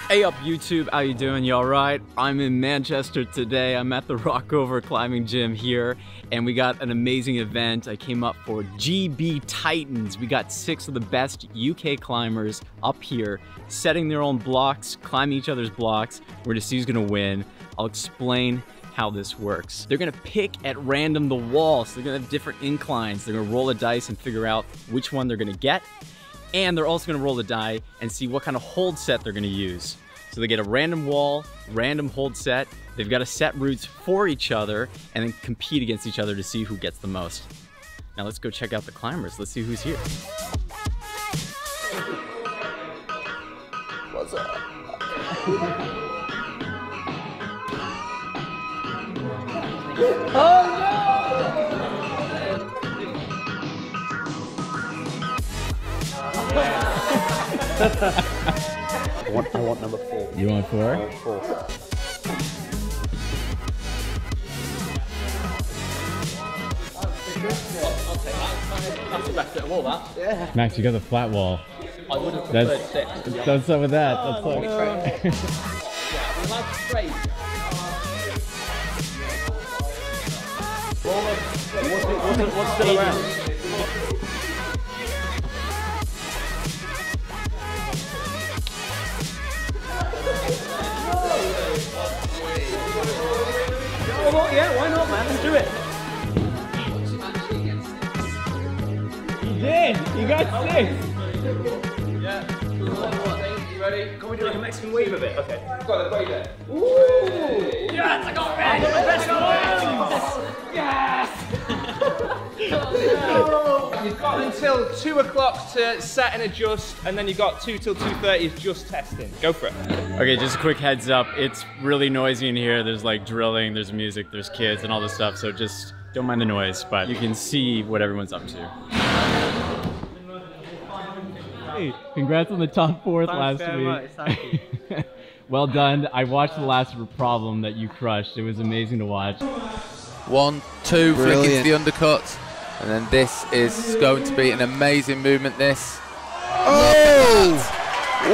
Hey up YouTube, how you doing? You alright? I'm in Manchester today. I'm at the Rockover Climbing Gym here and we got an amazing event. I came up for GB Titans. We got 6 of the best UK climbers up here setting their own blocks, climbing each other's blocks. We're gonna see who's gonna win. I'll explain how this works. They're gonna pick at random the wall, so they're gonna have different inclines. They're gonna roll a dice and figure out which one they're gonna get. And they're also gonna roll the die and see what kind of hold set they're gonna use. So they get a random wall, random hold set. They've got to set routes for each other and then compete against each other to see who gets the most. Now let's go check out the climbers. Let's see who's here. What's up? Oh no! I want number 4. You want 4? I want 4. I'll take that. That's the best bit of all that. Yeah. Max, you got the flat wall. I would have preferred 6. That's some of that. That's like... Yeah, we like straight. What's still around? Yeah, why not, man? Let's do it. You did! You got 6! Yeah. You ready? Can we do like a Mexican wave of it? Okay. Got you there. Ooh! Yes, I got red! Yes! You've got until 2 o'clock to set and adjust, and then you've got 2 till 2:30 is just testing. Go for it. Okay, just a quick heads up. It's really noisy in here. There's like drilling, there's music, there's kids and all this stuff. So just don't mind the noise, but you can see what everyone's up to. Hey, congrats on the top 4th last week. Much. Thank you. Well done. I watched the last problem that you crushed. It was amazing to watch. 1, 2, flick into the undercut. And then this is going to be an amazing movement, this. Oh!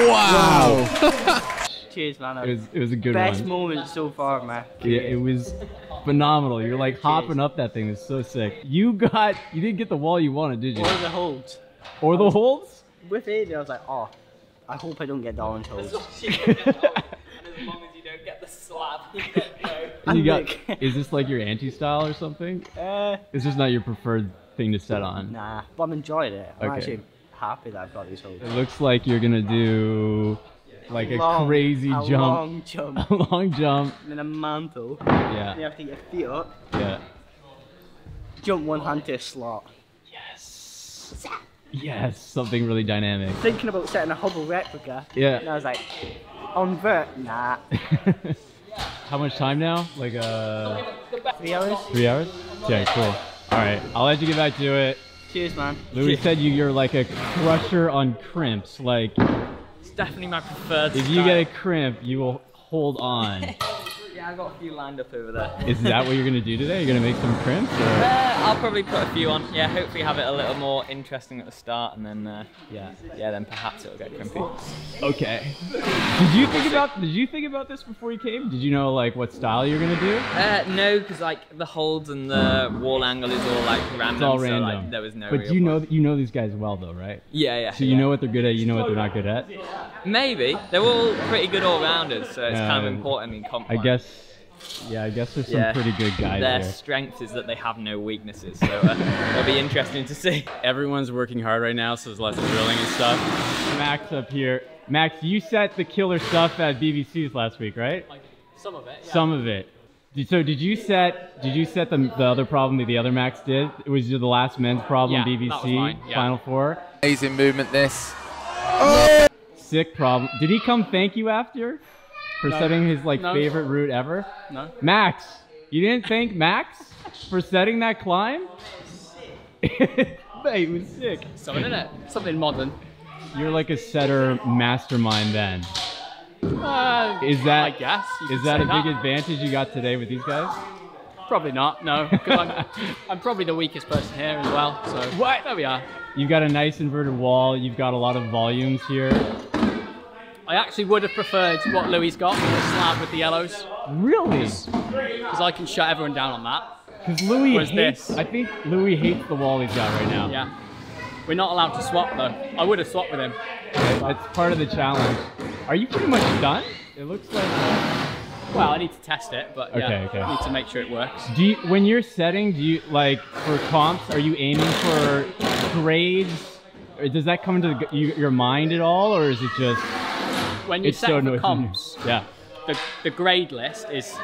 Wow! Cheers, man. It was a good Best one. moment so far, man. Yeah, it was phenomenal. You're like hopping up that thing. It's so sick. You didn't get the wall you wanted, did you? Or the holds. Or the holds? With it, I was like, oh, I hope I don't get Darwin's holds. As long as you don't get the slap, Is this like your anti-style or something? Is this not your preferred thing to set on? Nah, but I'm enjoying it. I'm Okay. actually happy that I've got these holds. It looks like you're gonna do like a crazy jump. Long jump. A long jump. And then a mantle. Yeah. You have to get your feet up. Yeah. Jump one hand to a slot. Yes. Yes, something really dynamic. Thinking about setting a Hubble replica. Yeah. And I was like, on vert? Nah. How much time now? Like 3 hours? 3 hours? Okay, cool. All right, I'll let you get back to it. Cheers, man. Louis said you're like a crusher on crimps. Like, It's definitely my preferred if you get a crimp, you will hold on. Yeah, I got a few lined up over there. Is that what you're gonna do today? You're gonna make some crimps? Or? I'll probably put a few on. Yeah, hopefully have it a little more interesting at the start, and then yeah, then perhaps it'll get crimpy. Okay. Did you think about this before you came? Did you know like what style you're gonna do? No, because like the holds and the wall angle is all like random. It's all so, random. Like, there was no. But real you know these guys well though, right? Yeah. So you know what they're good at. You know what they're not good at. Maybe they're all pretty good all rounders, so it's kind of important in comp. I guess there's some pretty good guys Their here. strength is that they have no weaknesses, so it'll be interesting to see. Everyone's working hard right now, so there's lots of drilling and stuff. Max up here. Max, you set the killer stuff at BBC's last week, right? Like some of it. Yeah. Some of it. So did you set the other problem that the other Max did? It was the last men's problem, Yeah, BBC that was mine, yeah. Final Four. Amazing movement, this. Sick problem. Did he come thank you after for setting his favorite route ever? No. Max, you didn't thank Max for setting that climb? Mate, it was sick. Something in it. Something modern. You're like a setter mastermind then. Is that I guess. Is that a big advantage you got today with these guys? Probably not, no. Because I'm probably the weakest person here as well. So What? There we are. You've got a nice inverted wall. You've got a lot of volumes here. I actually would have preferred what Louis got, the slab with the yellows, Really? because I can shut everyone down on that. Because Louis Where's hates. this? I think Louis hates the wall he's got right now. Yeah. We're not allowed to swap though. I would have swapped with him. That's part of the challenge. Are you pretty much done? It looks like. Well, I need to test it, but yeah, Okay. I need to make sure it works. Do you, when you're setting, do you like for comps? Are you aiming for grades? Or does that come into your mind at all, or is it just? When you It's set so for noisy. comps, Yeah. the grade list is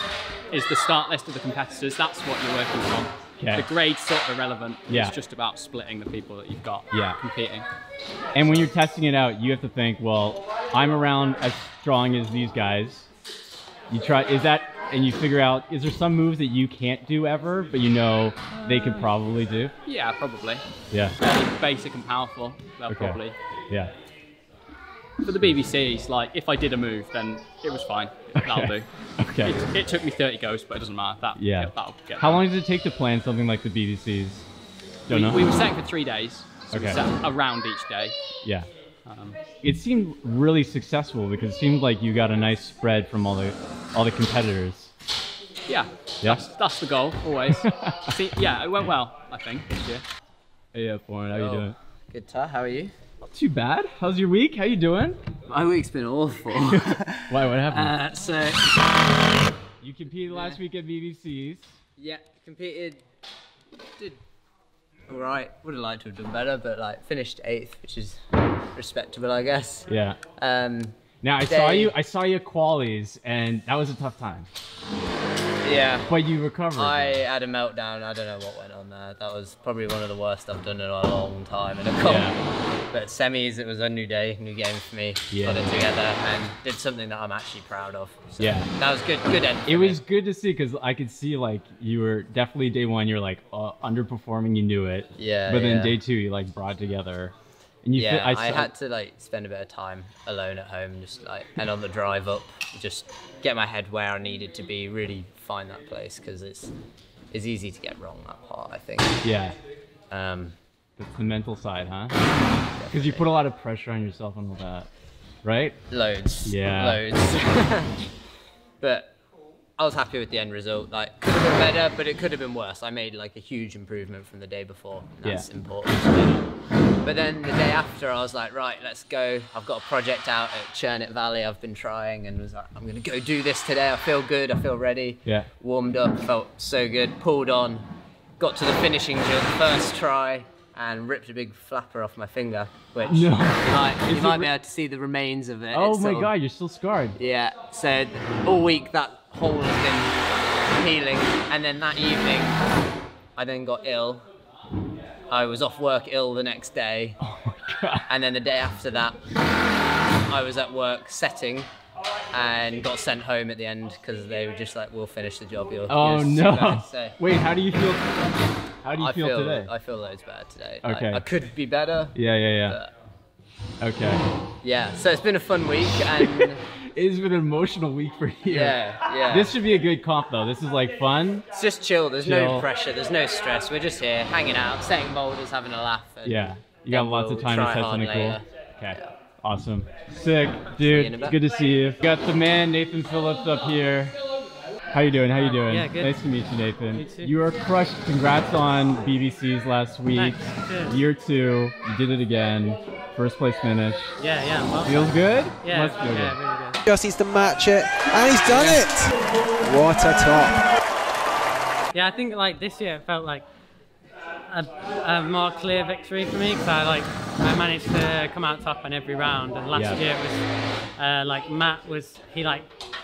the start list of the competitors. That's what you're working from. Okay. The grade's sort of irrelevant. Yeah. It's just about splitting the people that you've got Yeah. competing. And when you're testing it out, you have to think, well, I'm around as strong as these guys. You try, and you figure out, is there some moves that you can't do ever, but you know they could probably do? Yeah, probably. Yeah. Fairly basic and powerful. They'll Okay. probably. Yeah. For the BBCs, like if I did a move, then it was fine. That'll do. Okay. It took me 30 goes, but it doesn't matter. Yeah. That'll get. How long does it take to plan something like the BDCs? Don't know. We were setting for 3 days. So Okay. we set a round each day. Yeah. It seemed really successful because it seemed like you got a nice spread from all the competitors. Yeah. Yeah? That's the goal always. See, yeah, it went well. I think this year. Hey, Foreign, how you doing? Good, Ty. How are you? Not too bad. How's your week? How you doing? My week's been awful. Why? What happened? So, You competed last week at BBCs. yeah, competed. Did all right. Would have liked to have done better, but like finished 8th, which is respectable, I guess. Yeah. Now Today- I saw you at qualies, and that was a tough time. Yeah. But you recovered. I had a meltdown. I don't know what went on there. That was probably one of the worst I've done in a long time in a comp. Yeah. But semis, it was a new day, new game for me. Yeah. Got it together and did something that I'm actually proud of. So Yeah. That was good. Good end. It for me. was good to see because I could see like you were definitely day one. You're like underperforming. You knew it. Yeah. But then yeah. day two, you like brought it together. And you Yeah, fit, I had to like spend a bit of time alone at home, just like, and on the drive up, just get my head where I needed to be, really find that place, because it's easy to get wrong, that part, I think. Yeah. Um, That's the mental side, huh? Because you put a lot of pressure on yourself and all that, right? Loads. Yeah. Loads. But I was happy with the end result. Like, could have been better, but it could have been worse. I made like a huge improvement from the day before. And that's important to me. But then the day after, I was like, right, let's go. I've got a project out at Churnit Valley I've been trying, and was like, I'm gonna go do this today. I feel good, I feel ready. Yeah. Warmed up, felt so good, pulled on, got to the finishing jump, first try, and ripped a big flapper off my finger, which No. you might be able to see the remains of it. Oh It's my sort of- God, you're still scarred. yeah, so all week that hole has been healing, and then that evening I then got ill. I was off work ill the next day, Oh my God. and then the day after that I was at work setting and got sent home at the end because they were just like, we'll finish the job. Oh you're no. bad." So Wait, how do you feel? How do you feel today? I feel loads better today. Like, Okay. I could be better. Yeah. But Okay. yeah, so it's been a fun week, and It's been an emotional week for you. yeah. This should be a good comp though. This is like fun. It's just chill. There's Chill. no pressure. There's no stress. We're just here, hanging out, setting boulders, having a laugh. And Yeah. You got then lots of we'll time to try set hard something cool. later. Okay. Awesome. Sick, you in dude. a bit. Good to see you. Got the man Nathan Phillips up here. How you doing? How you doing? Yeah, good. Nice to meet you, Nathan. You too. You were crushed. Congrats on BBCs last week. Thanks. Good. Year 2. You did it again. First place finish. Yeah, well, Feels good? yeah, Must feel good. really good. Just needs to match it, and he's done it! What a top. Yeah, I think like this year it felt like a more clear victory for me because I managed to come out top on every round, and last year it was like Matt he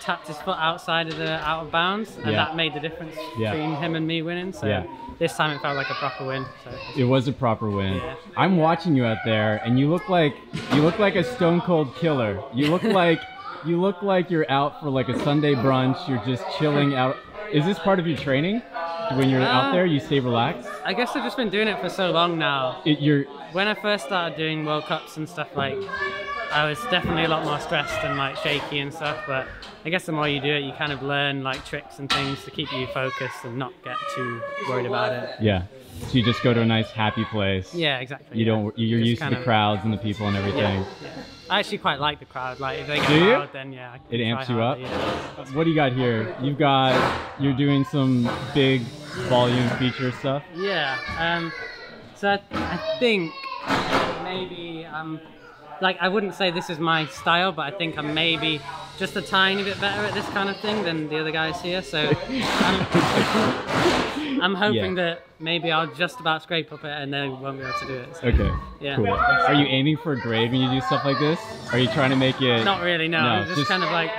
tapped his foot outside of the out of bounds, and that made the difference between him and me winning. So this time it felt like a proper win. So it was a proper win. Yeah. I'm watching you out there, and you look like a stone cold killer. You look like you're out for like a Sunday brunch. You're just chilling out. Is this part of your training? When you're out there, you stay relaxed? I guess I've just been doing it for so long now. When I first started doing World Cups and stuff, like I was definitely a lot more stressed and like shaky and stuff, but I guess the more you do it, you kind of learn like tricks and things to keep you focused and not get too worried about it. Yeah. So you just go to a nice happy place. Yeah, exactly. You're Just used to the kind of- crowds and the people and everything. Yeah. I actually quite like the crowd. Like if they get Do you? loud, then yeah. I can It amps try you up? harder, yeah. What do you got here? You're doing some big volume feature stuff? Yeah. So I think maybe like I wouldn't say this is my style, but I think I'm maybe just a tiny bit better at this kind of thing than the other guys here. So I'm hoping that maybe I'll just about scrape up it and then won't be able to do it. So, Okay. yeah. Cool. Are you aiming for a grade when you do stuff like this? Are you trying to make it? Not really, no. No, just kind of like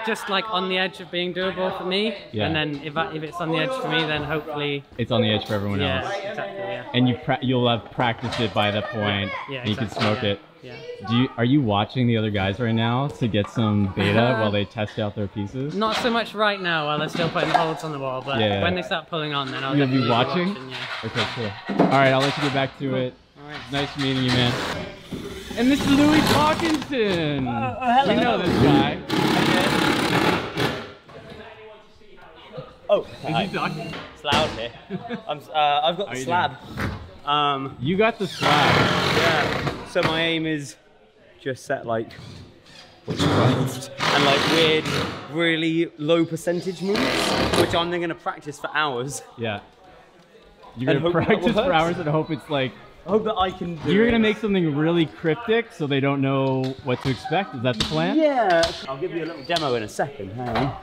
on the edge of being doable for me. Yeah. And then if it's on the edge for me, then hopefully. It's on the edge for everyone Yeah, else. exactly. Yeah. And you'll have practiced it by that point. Yeah, and you can exactly, smoke yeah. it. Yeah. Are you watching the other guys right now to get some beta while they test out their pieces? Not so much right now while they're still putting the holds on the wall, but Yeah. when they start pulling on, then I'll You'll be definitely watching? yeah. Okay, cool. All right, I'll let you get back to it. All right. Nice meeting you, man. And Mr. Louis Parkinson. hello. You know this guy. Oh, Is he talking? it's loud here. I've got How the you slab. You got the slab. Yeah. So my aim is just set like and like weird, really low percentage moves, which I'm then gonna practice for hours. Yeah. You're And gonna hope that practice for works. hours and hope it's like. I hope that I can do You're it. gonna make something really cryptic so they don't know what to expect. Is that the plan? Yeah. I'll give you a little demo in a second. Hang on.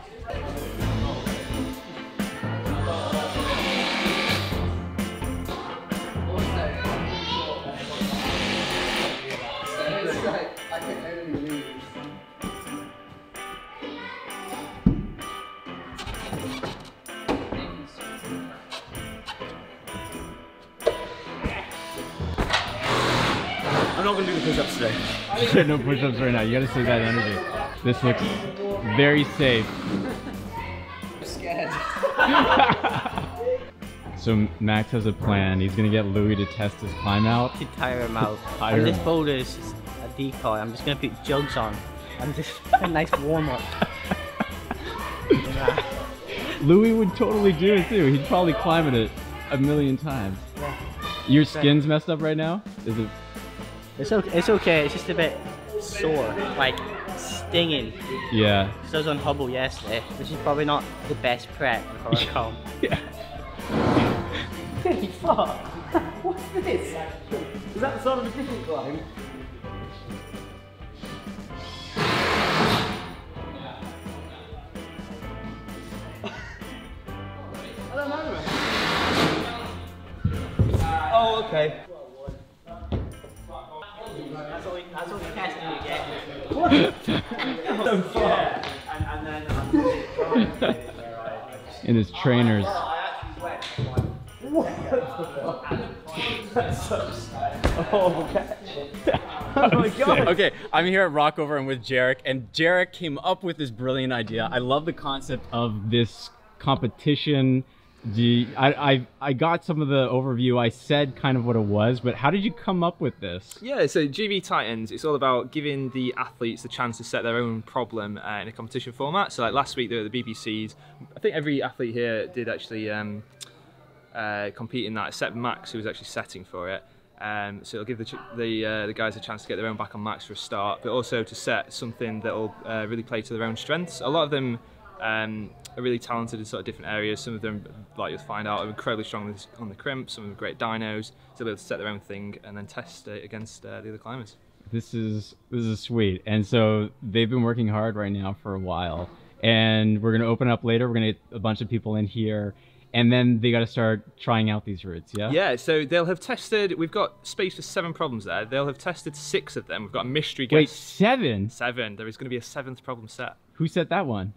I'm not gonna do the push-ups today. No push-ups right now. You gotta save that energy. This looks very safe. I'm scared. So Max has a plan. He's gonna get Louis to test his climb out. To tire him out. Tire And this him. boulder is just a decoy. I'm just gonna put jugs on and just a nice warm up. Louis would totally do it too. He'd probably climb it a million times. Yeah. Your skin's messed up right now? Is it? It's okay. It's okay. It's just a bit sore, like stinging. Yeah. So I was on Hubble yesterday, which is probably not the best prep for a comb. Yeah. Holy fuck! What's this? Is that the sound of a different climb? I don't know. Oh, okay. That's all the testing you get. So far. And his trainers. Oh, catch. Oh my god. Okay, I'm here at Rockover and with Jarek, and Jarek came up with this brilliant idea. I love the concept of Of this competition. I got some of the overview. I said kind of what it was, but how did you come up with this? Yeah, so GB Titans, it's all about giving the athletes the chance to set their own problem in a competition format. So like last week, there were the BPCs. I think every athlete here did actually compete in that, except Max, who was actually setting for it. So it'll give the guys a chance to get their own back on Max for a start, but also to set something that will really play to their own strengths. A lot of them are really talented in sort of different areas. Some of them, like you'll find out, are incredibly strong on the crimp. Some of them are great dynos. So they'll be able to set their own thing and then test it against the other climbers. This is sweet. And so they've been working hard right now for a while, and we're gonna open up later. We're gonna get a bunch of people in here, and then they got to start trying out these routes. Yeah. Yeah. So they'll have tested. We've got space for 7 problems there. They'll have tested 6 of them. We've got a mystery guest. Wait, 7? 7. There is going to be a 7th problem set. Who set that one?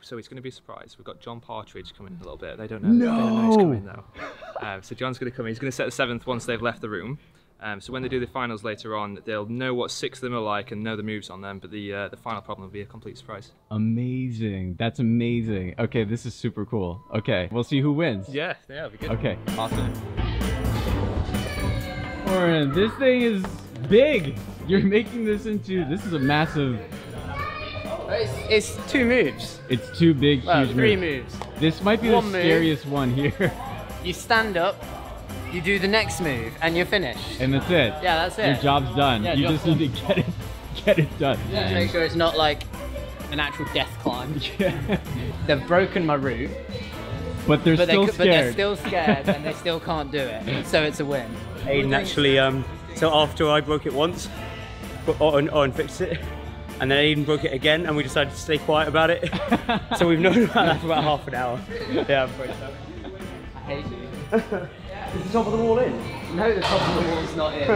So it's going to be a surprise. We've got John Partridge coming in a little bit. They don't know. They don't know he's coming though. So John's going to come in. He's going to set the 7th once they've left the room. So when they do the finals later on, they'll know what 6 of them are like and know the moves on them. But the final problem will be a complete surprise. Amazing. That's amazing. Okay, this is super cool. Okay, we'll see who wins. Yeah, it'll be good. Okay. Awesome. Oren, this thing is big. You're making this into. This is a massive. It's 2 moves. It's 2 big, Well, huge 3 moves. moves. This might be the One move. scariest one here. You stand up, you do the next move, and you're finished. And that's it. Yeah, that's it. Your job's done. Yeah, you job's just need to get it done. Just make sure it's not like an actual death climb. Yeah. They've broken my route. But they're still scared. But they're still scared and they still can't do it. So it's a win. Aiden actually, so after I broke it once, Owen fixed it, and then Aiden broke it again, and we decided to stay quiet about it. So we've known about that for about half an hour. Yeah, I'm afraid so. I hate you. Is the top of the wall in? No, the top of the wall's not in.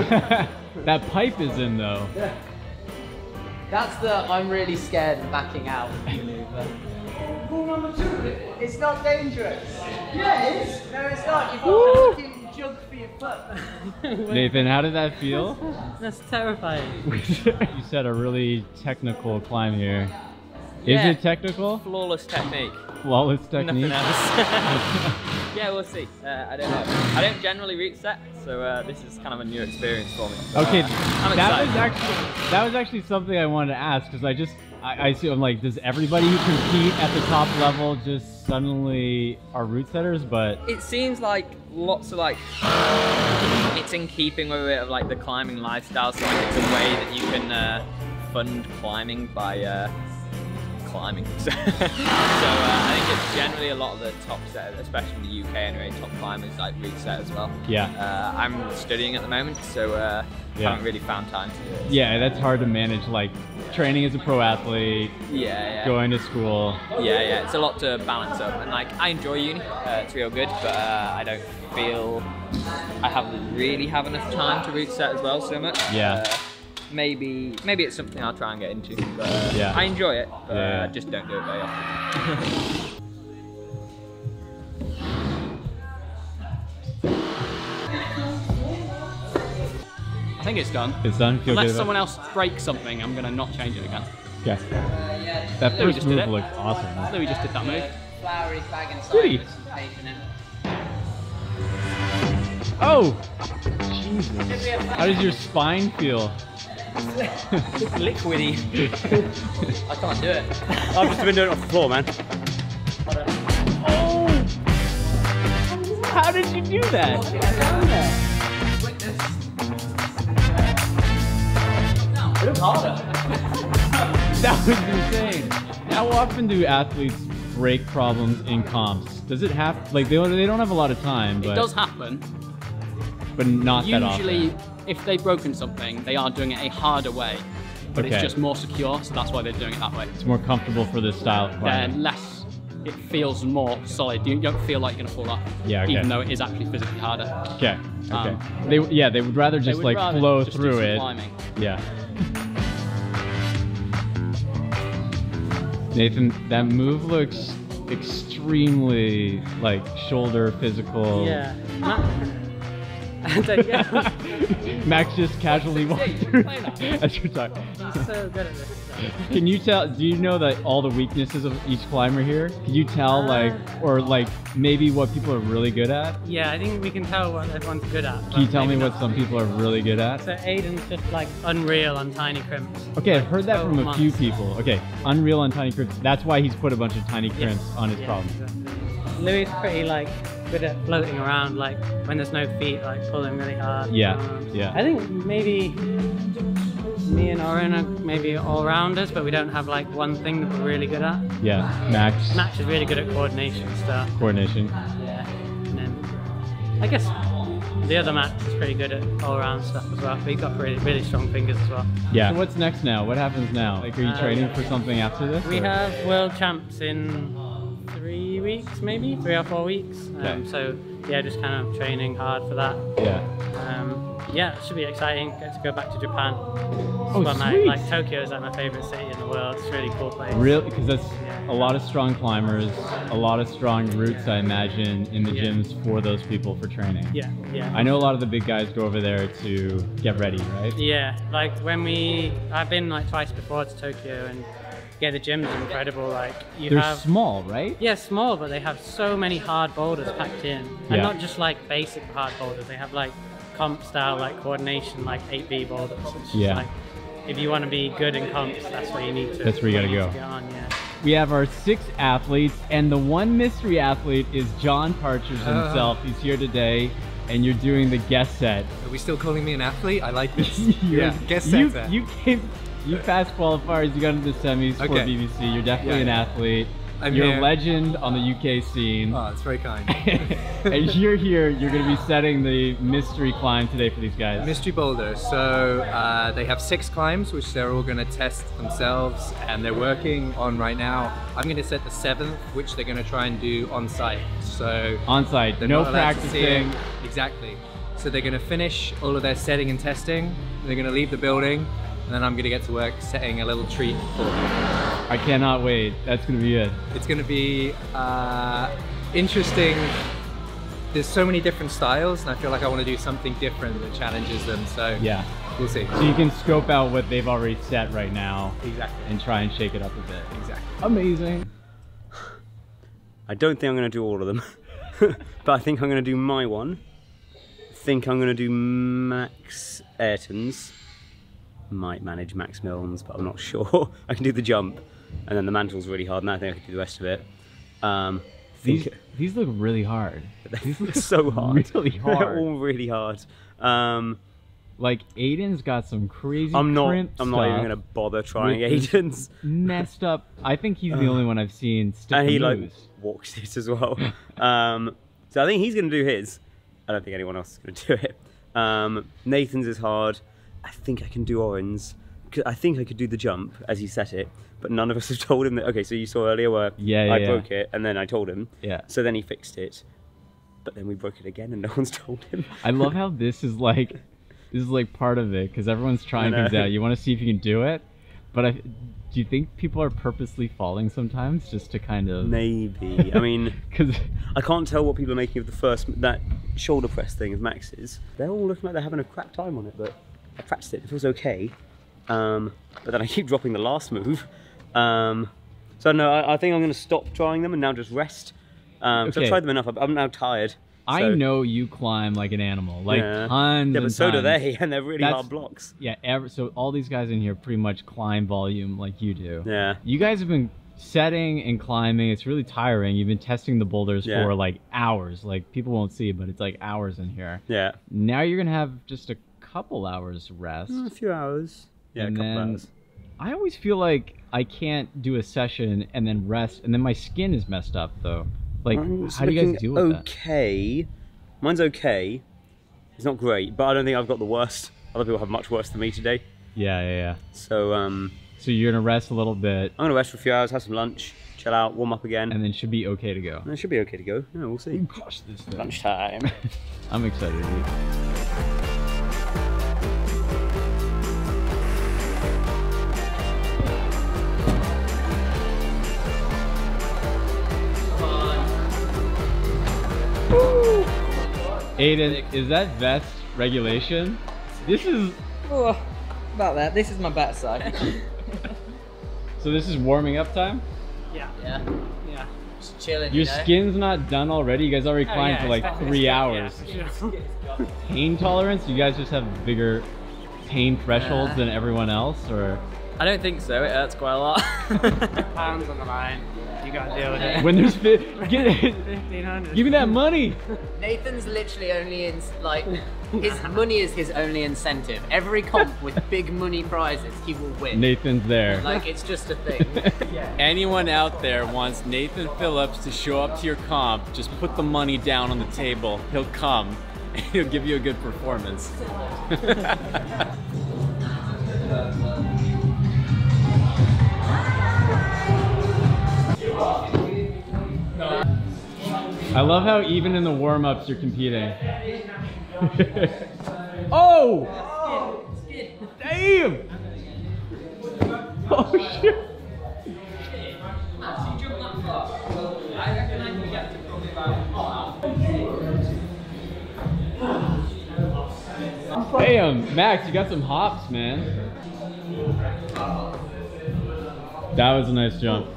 That pipe is in though. Yeah. That's the I'm really scared and backing out maneuver. Rule number 2, it's not dangerous. Yeah, it is. No, it's not. You've got a fucking jug for your foot. Nathan, how did that feel? That's terrifying. You said a really technical climb here. Yeah. Is it technical? Flawless technique. Flawless technique? Nothing else. Yeah, we'll see. I don't know. I don't generally route set, so this is kind of a new experience for me. Okay, I'm that was actually something I wanted to ask, because I see, I'm like, does everybody who compete at the top level just suddenly are route setters? But it seems like lots of like, it's in keeping with a bit of like the climbing lifestyle, so like it's a way that you can fund climbing by climbing. So I think it's generally a lot of the top setters, especially in the UK anyway, top climbers like route set as well. Yeah. I'm studying at the moment, so haven't really found time to do it. Yeah, that's hard to manage, like training as a pro athlete, going to school. Yeah, it's a lot to balance up, and like I enjoy uni, it's real good, but I don't feel I haven't really have enough time to route set as well so much. Yeah. Maybe it's something I'll try and get into, but I enjoy it, but I just don't do it very often. I think it's done. It's done? Feel Unless good someone else breaks something, I'm going to not change it again. Okay. That Louis first just did move it. looked awesome. Louis just did that move. Flowery flag inside Goody. with some bacon in. Oh! Jesus. How does your spine feel? Liquidy. I can't do it. I've just been doing it off the floor, man. Oh! How did you do that? It looks harder. That was insane. How often do athletes break problems in comps? Does it have, like, they don't have a lot of time, but... It does happen. But not that often. Usually, if they've broken something, they are doing it a harder way. But Okay. it's just more secure, so that's why they're doing it that way. It's more comfortable for this style of climbing. Then less, it feels more solid. You don't feel like you're gonna fall off. Yeah, okay. Even though it is actually physically harder. Okay, okay. They would rather just like flow through it. Climbing. Yeah. Nathan, that move looks extremely like shoulder physical. Yeah. Max just casually walked through as you're talking. He's so good at this stuff. Can you tell, do you know that all the weaknesses of each climber here? Can you tell like, or like maybe what people are really good at? Yeah, I think we can tell what everyone's good at. Can you tell me what some people are really good at? So Aiden's just like unreal on tiny crimps. Okay, I've heard that So from a few months. people. Okay, unreal on tiny crimps. That's why he's put a bunch of tiny crimps on his problem. Exactly. Louis is pretty like good at floating around, like when there's no feet, like pulling really hard. Yeah, yeah. I think maybe me and Oren are maybe all-rounders, but we don't have like one thing that we're really good at. Yeah, Max. Max is really good at coordination stuff. Coordination. Yeah, and then I guess the other Max is pretty good at all-around stuff as well. But he's got really, really strong fingers as well. Yeah. So what's next now? What happens now? Like, are you training for something after this? We or? have world champs in 3 weeks, maybe 3 or 4 weeks. Okay. So yeah, just kind of training hard for that. Yeah. Yeah, it should be exciting. Get to go back to Japan. Oh, Well, sweet. like Tokyo is like my favorite city in the world. It's a really cool place. Really? Because that's a lot of strong climbers, a lot of strong routes, I imagine, in the gyms for those people for training. Yeah, yeah. I know a lot of the big guys go over there to get ready, right? Yeah, like when I've been like twice before to Tokyo, and yeah, the gym's incredible. Like They're have small, right? Yeah, small, but they have so many hard boulders packed in, and Yeah. not just like basic hard boulders. They have like comp style, like coordination, like 8B boulders. Which Yeah. is like, if you want to be good in comps, that's where you need to. That's where you gotta need go. to get on, yeah. We have our 6 athletes, and the one mystery athlete is John Partridge himself. He's here today, and you're doing the guest set. Are we still calling me an athlete? I like this. You're- Yeah, guest you, set. you came. You passed qualifiers, you got into the semis for BBC. You're definitely an athlete. You're a legend on the UK scene. Oh, that's very kind. And you're here, you're going to be setting the mystery climb today for these guys. Mystery boulder. So they have 6 climbs, which they're all going to test themselves, and they're working on right now. I'm going to set the 7th, which they're going to try and do on site. So on site, no practicing. Exactly. So they're going to finish all of their setting and testing. They're going to leave the building, and then I'm going to get to work setting a little treat for them. I cannot wait. That's going to be it. It's going to be interesting. There's so many different styles, and I feel like I want to do something different that challenges them. So yeah, we'll see. So you can scope out what they've already set right now. Exactly. And try and shake it up a bit. Exactly. Amazing. I don't think I'm going to do all of them, but I think I'm going to do my one. I think I'm going to do Max Ayrton's. Might manage Max Milne's, but I'm not sure. I can do the jump, and then the mantle's really hard, and I think I can do the rest of it. These look really hard. These look so hard. Really hard. They're all really hard. Like Aiden's got some crazy. I'm not even gonna bother trying Aiden's. Messed up. I think he's the only one I've seen stick and he like walks it as well. So I think he's gonna do his. I don't think anyone else is gonna do it. Nathan's is hard. I think I can do Oren's. I think I could do the jump as he set it, but none of us have told him that. Okay, so you saw earlier where I broke it, and then I told him. Yeah. So then he fixed it, but then we broke it again, and no one's told him. I love how this is like part of it, because everyone's trying things out. You want to see if you can do it, but do you think people are purposely falling sometimes just to kind of? Maybe. I mean, because I can't tell what people are making of that shoulder press thing of Max's. They're all looking like they're having a crap time on it, but I practiced it. It feels okay. But then I keep dropping the last move. So no, I think I'm going to stop trying them and now just rest. So I've tried them enough. I'm now tired. I know you climb like an animal, like tons. Yeah, but so do they, and they're really hard blocks. Yeah, so all these guys in here pretty much climb volume like you do. Yeah. You guys have been setting and climbing. It's really tiring. You've been testing the boulders for like hours. Like people won't see, but it's like hours in here. Yeah. Now you're gonna have just a couple hours rest. A few hours. Yeah, and a couple hours. I always feel like I can't do a session and then rest, and then my skin is messed up though. Like, how do you guys deal with that? Okay. Mine's okay. It's not great, but I don't think I've got the worst. Other people have much worse than me today. Yeah. So, so you're gonna rest a little bit. I'm gonna rest for a few hours, have some lunch, chill out, warm up again. And then should be okay to go. And it should be okay to go. Yeah, we'll see. Crush this thing. Lunchtime. I'm excited, dude. Aiden, is that vest regulation? This is... Oh, about that. This is my better side. So this is warming up time? Yeah. Just chilling. Your skin's not done already? You guys already climbed for like 3 hours. Yeah. Pain tolerance? You guys just have bigger pain thresholds than everyone else, or? I don't think so. It hurts quite a lot. Pounds on the line. You gotta deal with it. When there's 1,500. Give me that money. Nathan's literally only his money is his only incentive. Every comp with big money prizes, he will win. Nathan's there. Like, it's just a thing. Anyone out there wants Nathan Phillips to show up to your comp, just put the money down on the table. He'll come and he'll give you a good performance. I love how even in the warm-ups you're competing. Oh! Damn! Oh shit! Damn, Max, you got some hops, man. That was a nice jump.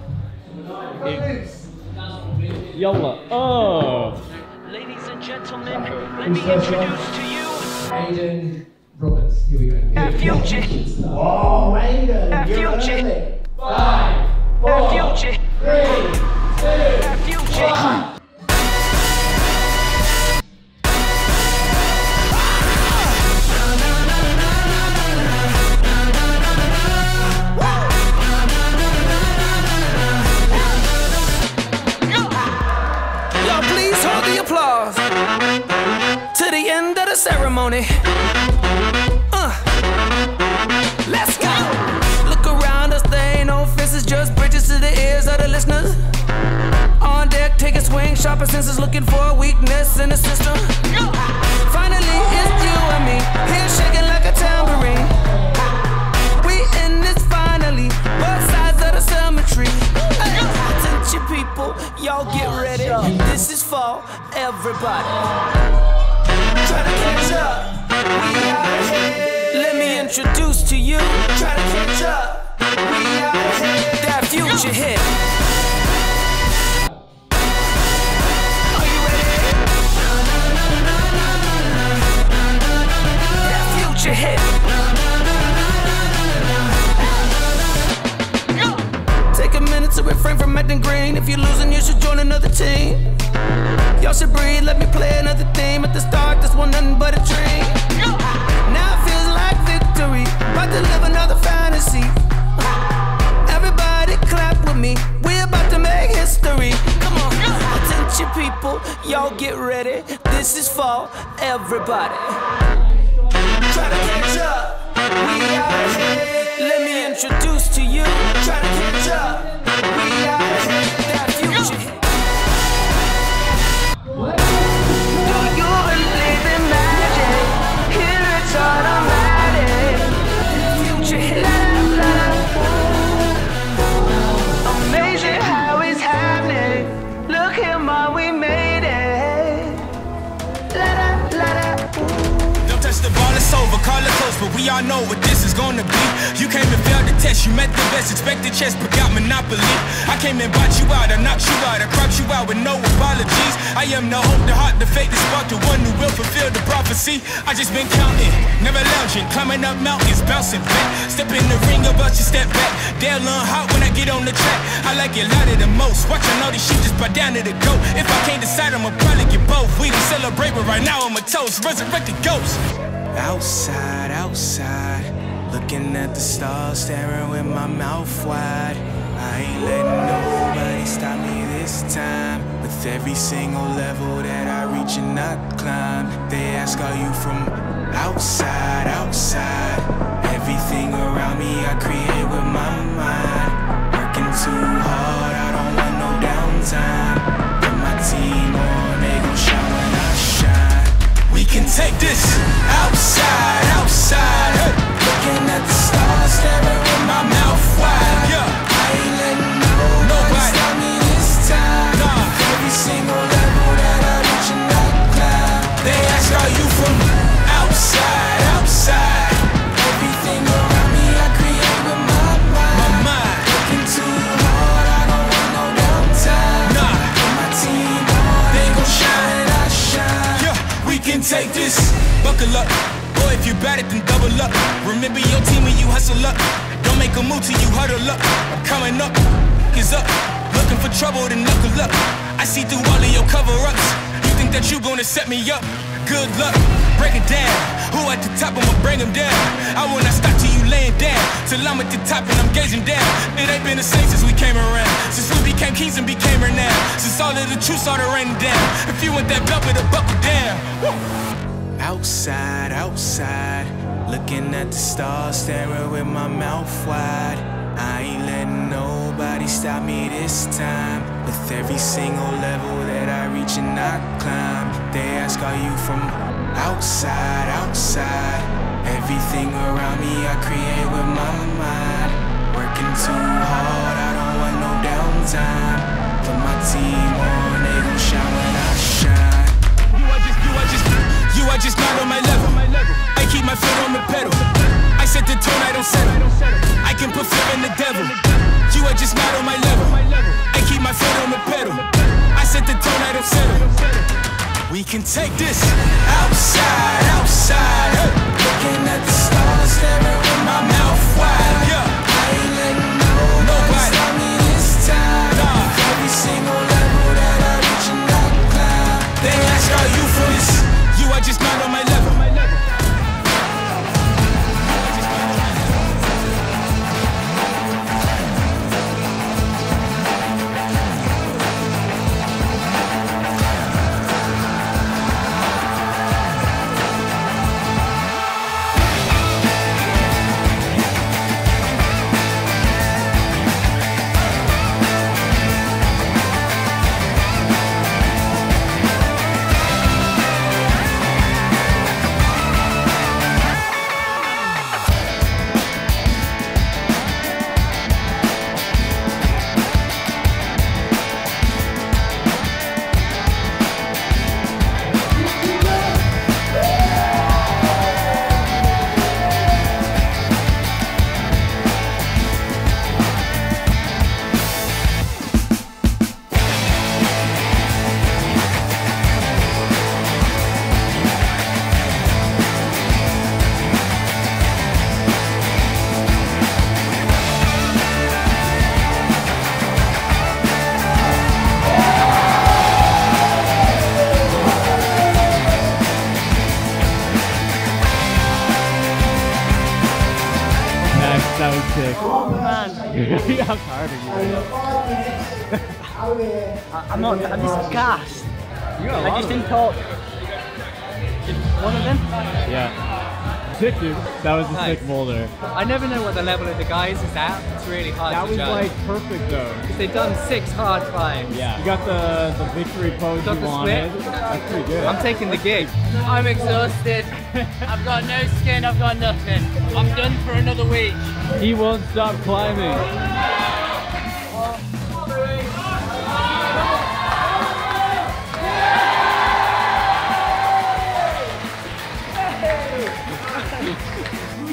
Yalla. Oh! Ladies and gentlemen, let me introduce to you Aiden Roberts. Here we go. F-Future. Oh, Aiden! F-Future. 5, 4, F-Future. 3, 2, 1. ceremony. Let's go. Look around us, there ain't no fences, just bridges to the ears of the listeners. On deck, take a swing, sharper senses, looking for a weakness in the system. Finally, it's you and me, here shaking like a tambourine. We in this finally, both sides of the cemetery. Attention people, y'all get ready. This is for everybody. Try to catch up, we out ahead. Let me introduce to you. Try to catch up, we out ahead. That future hit. Are you ready? That future hit. Take a minute to refrain from acting green. If you're losing, you should join another team. Y'all should breathe, let me play another theme. At the start, this one nothing but a dream. Now it feels like victory, about to live another fantasy. Everybody clap with me, we're about to make history. Come on, attention people, y'all get ready. This is for everybody. Try to catch up, we out ahead. Let me introduce to you. Try to catch up, we out ahead. That future hit. Amazing how it's happening. Look here, ma, we made it. Don't touch the ball, it's over. Call it close, but we all know what this is gonna be. You came and failed the test, you met the best. Expected chess, but got monopoly. I came and bought you out, I knocked you out, I cropped you out with no apologies. I am the hope, the heart, the faith, the spark, the one who will fulfill the prophecy. I just been counting, never lounging, climbing up mountains, bouncing back. Step in the ring, about you step back. They'll learn hot when I get on the track. I like it louder than most. Watching all these sheep just bow down to the goat. If I can't decide, I'ma probably get both. We done celebrate, but right now I'm a toast. Resurrected ghost. Outside, outside, looking at the stars, staring with my mouth wide. I ain't letting nobody stop me this time. With every single level that I reach and I climb, they ask, are you from outside, outside? Everything around me I create with my mind. Working too hard, I don't want no downtime. Put my team on, they gon' shine when I shine. We can take this outside, outside. Hey. Looking at the stars, staring with my mouth wide. Yeah. I ain't letting nobody stop me this time. Nah. Every single level that I reach and I climb, they ask, are you from outside, outside? Everything around me I create with my mind. Working too hard, I don't want no downtime. Nah. Put my team on, they gon' shine and I shine. Yeah. We can take this, buckle up. Boy, if you bad it, then double up. Remember your team when you hustle up. Don't make a move till you huddle up. I'm coming up, is up. Looking for trouble, then knuckle up. I see through all of your cover-ups. You think that you gonna set me up? Good luck, break it down. Who at the top, I'ma bring him down. I will not stop till you laying down. Till I'm at the top and I'm gazing down. It ain't been the same since we came around. Since we became kings and became renowned. Since all of the truth started raining down. If you want that belt, better buckle down. Woo! Outside, outside, looking at the stars, staring with my mouth wide. I ain't letting nobody stop me this time. With every single level that I reach and I climb, they ask, are you from outside, outside? Everything around me I create with my mind. Working too hard, I don't want no downtime. Put my team on, they gon' shine when I shine. You are just not on my level. I keep my foot on the pedal. I set the tone, I don't settle. I can put fear in the devil. You are just not on my level. I keep my foot on the pedal. I set the tone, I don't settle. We can take this outside, outside. Hey. Looking at the stars, staring with my mouth wide. Yeah. I ain't letting nobody stop me this time. Nah. Every single level that I reach and I climb, they ask, are you from this? You are just not on my level. How tired are you? I'm just gassed. I just didn't talk. One of them? Yeah. Sick, dude. That was a sick boulder. I never know what the level of the guys is at. It's really hard That to was judge. like perfect though. Because they've done 6 hard climbs. Yeah. You got the victory pose Got you the wanted. split. That's pretty good. I'm taking the gig. I'm exhausted. I've got no skin, I've got nothing. I'm done for another week. He won't stop climbing.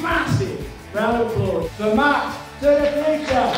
Massive round of applause for Matt to the future.